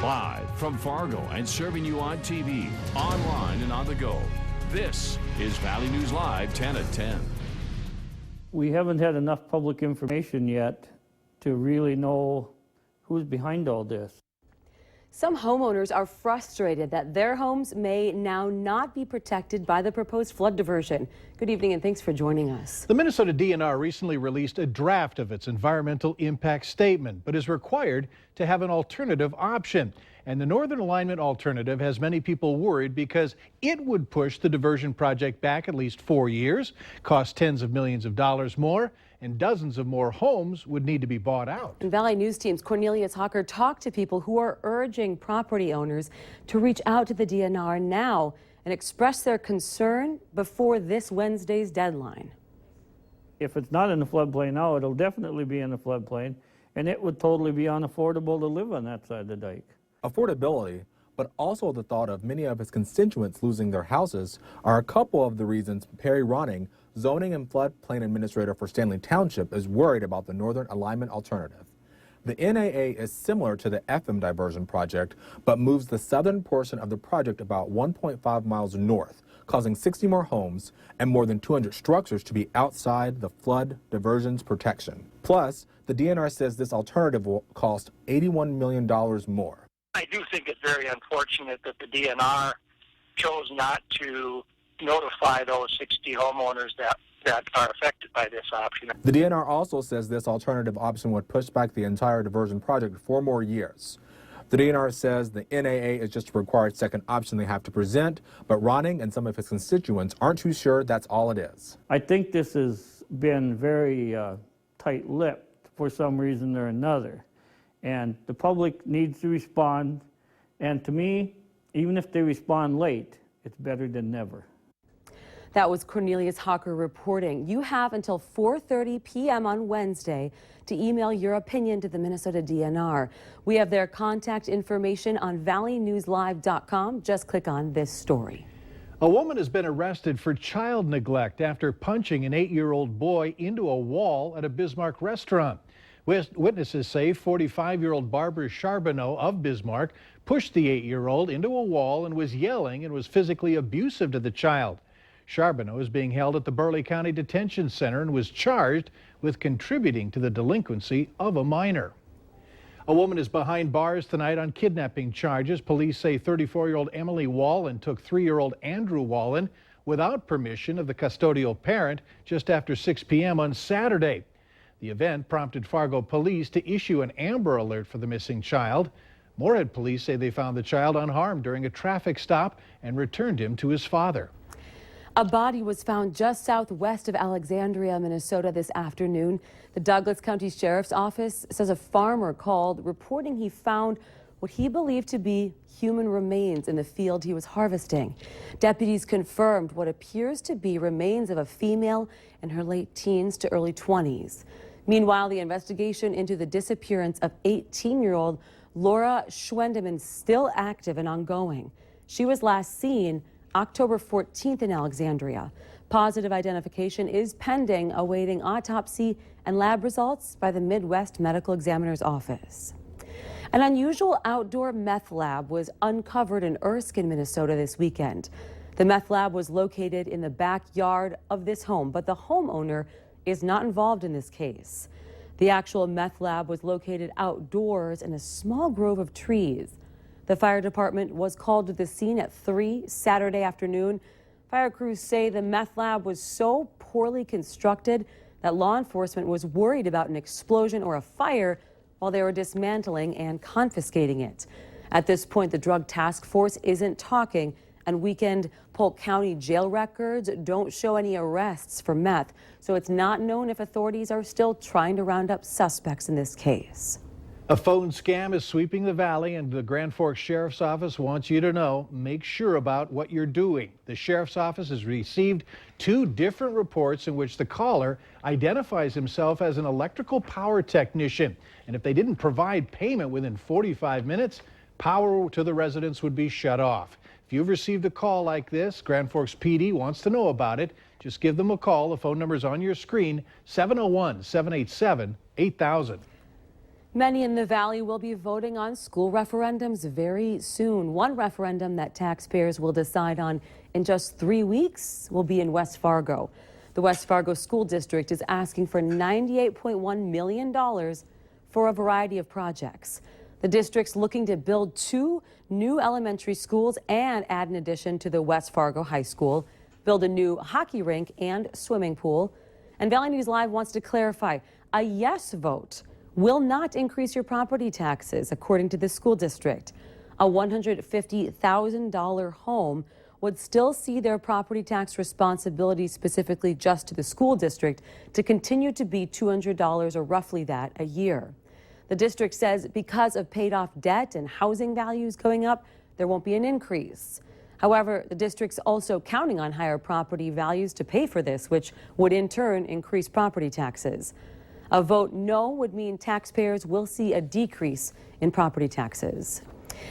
Live from Fargo and serving you on TV, online, and on the go. This is Valley News Live 10 at 10. We haven't had enough public information yet to really know who's behind all this. Some homeowners are frustrated that their homes may now not be protected by the proposed flood diversion. Good evening and thanks for joining us. The Minnesota DNR recently released a draft of its environmental impact statement, but is required to have an alternative option. And the Northern Alignment alternative has many people worried because it would push the diversion project back at least 4 years, cost tens of millions of dollars more, and dozens of more homes would need to be bought out. And Valley News Team's Cornelius Hawker talked to people who are urging property owners to reach out to the DNR now and express their concern before this Wednesday's deadline. If it's not in the floodplain now, it'll definitely be in the floodplain, and it would totally be unaffordable to live on that side of the dike. Affordability, but also the thought of many of his constituents losing their houses are a couple of the reasons Perry Ronning, zoning and floodplain administrator for Stanley Township, is worried about the Northern Alignment alternative. The NAA is similar to the FM diversion project, but moves the southern portion of the project about 1.5 miles north, causing 60 more homes and more than 200 structures to be outside the flood diversion's protection. Plus, the DNR says this alternative will cost $81 million more. I do think it's very unfortunate that the DNR chose not to notify those 60 homeowners that are affected by this option. The DNR also says this alternative option would push back the entire diversion project 4 more years. The DNR says the NAA is just a required second option they have to present, but Ronning and some of his constituents aren't too sure that's all it is. I think this has been very tight-lipped for some reason or another. And the public needs to respond. And to me, even if they respond late, it's better than never. That was Cornelius Hawker reporting. You have until 4:30 p.m. on Wednesday to email your opinion to the Minnesota DNR. We have their contact information on valleynewslive.com. Just click on this story. A woman has been arrested for child neglect after punching an 8-year-old boy into a wall at a Bismarck restaurant. Witnesses say 45-year-old Barbara Charbonneau of Bismarck pushed the 8-year-old into a wall and was yelling and was physically abusive to the child. Charbonneau is being held at the Burleigh County Detention Center and was charged with contributing to the delinquency of a minor. A woman is behind bars tonight on kidnapping charges. Police say 34-year-old Emily Wallen took 3-year-old Andrew Wallen without permission of the custodial parent just after 6 p.m. on Saturday. The event prompted Fargo police to issue an Amber Alert for the missing child. Moorhead police say they found the child unharmed during a traffic stop and returned him to his father. A body was found just southwest of Alexandria, Minnesota this afternoon. The Douglas County Sheriff's Office says a farmer called reporting he found what he believed to be human remains in the field he was harvesting. Deputies confirmed what appears to be remains of a female in her late teens to early 20s. Meanwhile, the investigation into the disappearance of 18-year-old Laura Schwendeman is still active and ongoing. She was last seen October 14th in Alexandria. Positive identification is pending, awaiting autopsy and lab results by the Midwest Medical Examiner's Office. An unusual outdoor meth lab was uncovered in Erskine, Minnesota this weekend. The meth lab was located in the backyard of this home, but the homeowner is not involved in this case. The actual meth lab was located outdoors in a small grove of trees. The fire department was called to the scene at 3 Saturday afternoon. Fire crews say the meth lab was so poorly constructed that law enforcement was worried about an explosion or a fire while they were dismantling and confiscating it. At this point, the drug task force isn't talking, and weekend Polk County jail records don't show any arrests for meth, so it's not known if authorities are still trying to round up suspects in this case. A phone scam is sweeping the valley, and the Grand Forks Sheriff's Office wants you to know, make sure about what you're doing. The Sheriff's Office has received 2 different reports in which the caller identifies himself as an electrical power technician. And if they didn't provide payment within 45 minutes, power to the residents would be shut off. If you've received a call like this, Grand Forks PD wants to know about it. Just give them a call. The phone number is on your screen, 701-787-8000. Many in the Valley will be voting on school referendums very soon. One referendum that taxpayers will decide on in just 3 weeks will be in West Fargo. The West Fargo School District is asking for $98.1 million for a variety of projects. The district's looking to build 2 new elementary schools and add an addition to the West Fargo High School, build a new hockey rink and swimming pool. And Valley News Live wants to clarify, a yes vote will not increase your property taxes, according to the school district. A $150,000 home would still see their property tax responsibility, specifically just to the school district, to continue to be $200 or roughly that a year. The district says because of paid off debt and housing values going up, there won't be an increase. However, the district's also counting on higher property values to pay for this, which would in turn increase property taxes. A vote no would mean taxpayers will see a decrease in property taxes.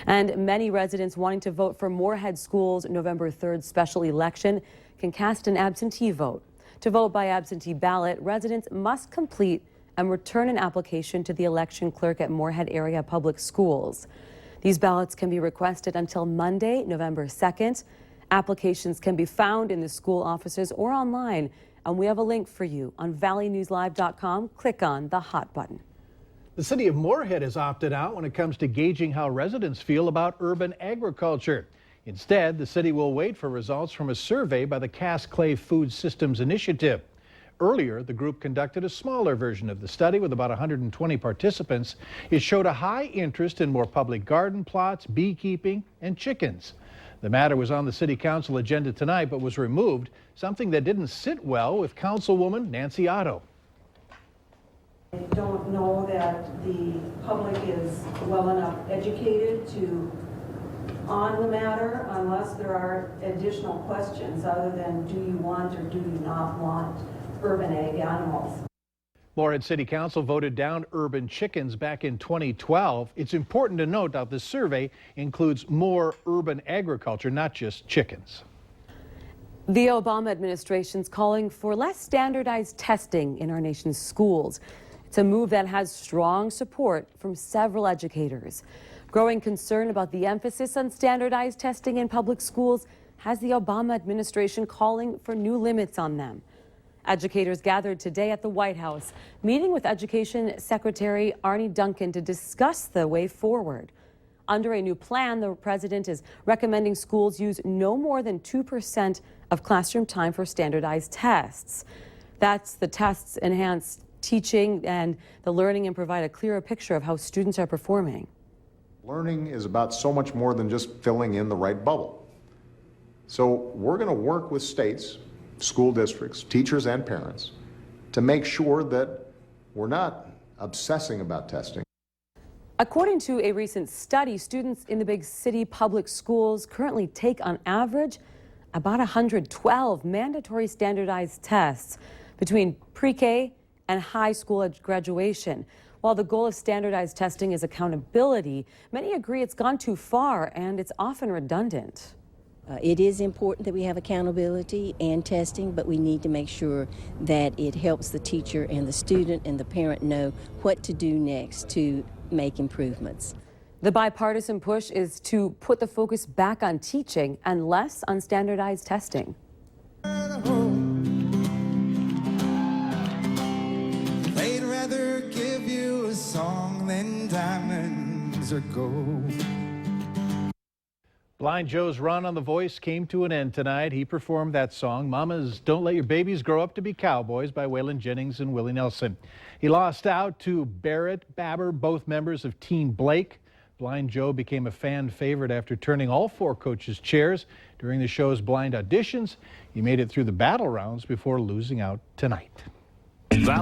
And many residents wanting to vote for Moorhead School's November 3rd special election can cast an absentee vote. To vote by absentee ballot, residents must complete and return an application to the election clerk at Moorhead Area Public Schools. These ballots can be requested until Monday, November 2nd. Applications can be found in the school offices or online, and we have a link for you on valleynewslive.com. Click on the Hot button. The city of Moorhead has opted out when it comes to gauging how residents feel about urban agriculture. Instead, the city will wait for results from a survey by the Cass Clay Food Systems Initiative. Earlier, the group conducted a smaller version of the study with about 120 participants. It showed a high interest in more public garden plots, beekeeping, and chickens. The matter was on the city council agenda tonight, but was removed, something that didn't sit well with Councilwoman Nancy Otto. I don't know that the public is well enough educated on the matter unless there are additional questions other than do you want or do you not want urban ag animals. Moorhead City Council voted down urban chickens back in 2012. It's important to note that this survey includes more urban agriculture, not just chickens. The Obama administration's calling for less standardized testing in our nation's schools. It's a move that has strong support from several educators. Growing concern about the emphasis on standardized testing in public schools has the Obama administration calling for new limits on them. Educators gathered today at the White House, meeting with Education Secretary Arne Duncan to discuss the way forward. Under a new plan, the president is recommending schools use no more than 2% of classroom time for standardized tests. The tests enhance teaching and the learning and provide a clearer picture of how students are performing. Learning is about so much more than just filling in the right bubble. So we're going to work with states, school districts, teachers, and parents to make sure that we're not obsessing about testing. According to a recent study, students in the big city public schools currently take on average about 112 mandatory standardized tests between pre-K and high school graduation. While the goal of standardized testing is accountability, many agree it's gone too far and it's often redundant. It is important that we have accountability and testing, but we need to make sure that it helps the teacher and the student and the parent know what to do next to make improvements. The bipartisan push is to put the focus back on teaching and less on standardized testing. They'd rather give you a song than diamonds or gold. Blind Joe's run on The Voice came to an end tonight. He performed that song, Mamas Don't Let Your Babies Grow Up to Be Cowboys, by Waylon Jennings and Willie Nelson. He lost out to Barrett Baber, both members of Team Blake. Blind Joe became a fan favorite after turning all 4 coaches' chairs during the show's blind auditions. He made it through the battle rounds before losing out tonight. Valley